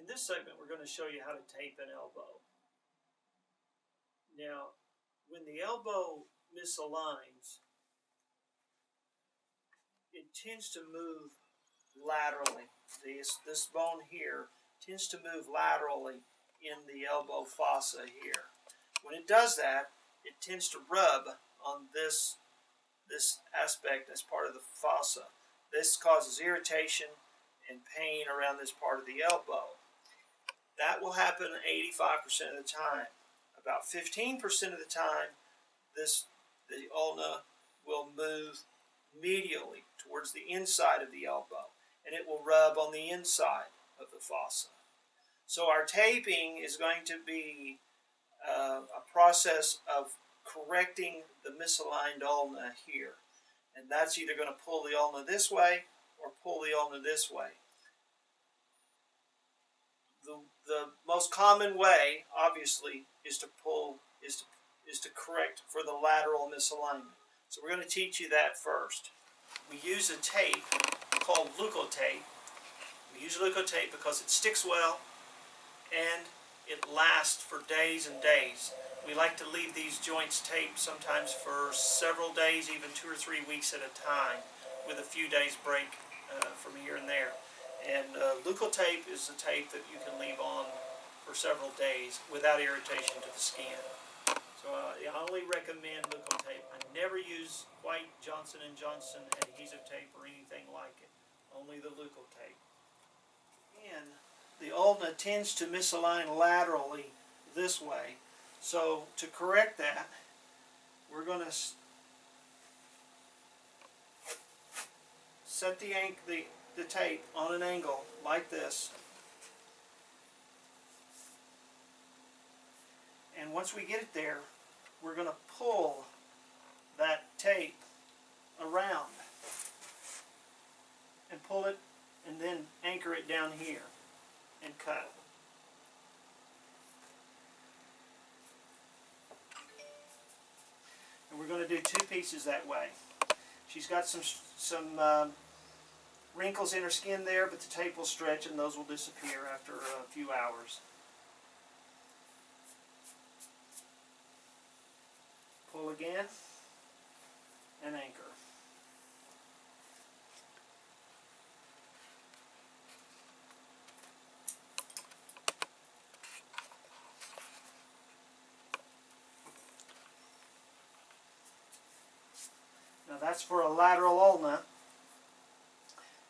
In this segment, we're going to show you how to tape an elbow. Now, when the elbow misaligns, it tends to move laterally. This bone here tends to move laterally in the elbow fossa here. When it does that, it tends to rub on this aspect as part of the fossa. This causes irritation and pain around this part of the elbow. That will happen 85% of the time. About 15% of the time, the ulna will move medially towards the inside of the elbow, and it will rub on the inside of the fossa. So our taping is going to be a process of correcting the misaligned ulna here. And that's either going to pull the ulna this way or pull the ulna this way. The most common way, obviously, is to correct for the lateral misalignment. So we're going to teach you that first. We use a tape called Leukotape. We use Leukotape because it sticks well and it lasts for days and days. We like to leave these joints taped sometimes for several days, even 2 or 3 weeks at a time, with a few days break from here and there. And Leukotape is a tape that you can leave on for several days without irritation to the skin. So I only recommend Leukotape. I never use white Johnson & Johnson adhesive tape or anything like it. Only the Leukotape. And the ulna tends to misalign laterally this way. So to correct that, we're going to set the tape on an angle like this. And once we get it there, we're going to pull that tape around and pull it and then anchor it down here and cut. And we're going to do 2 pieces that way. She's got some wrinkles in her skin there, but the tape will stretch and those will disappear after a few hours. Pull again and anchor. Now that's for a lateral ulna.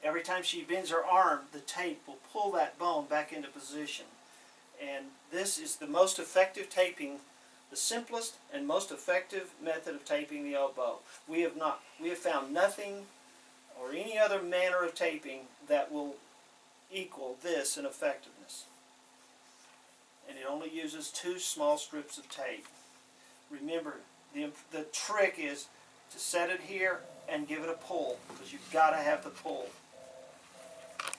Every time she bends her arm, the tape will pull that bone back into position. And this is the most effective taping, the simplest and most effective method of taping the elbow. We have found nothing or any other manner of taping that will equal this in effectiveness. And it only uses 2 small strips of tape. Remember, the trick is to set it here and give it a pull, because you've got to have the pull.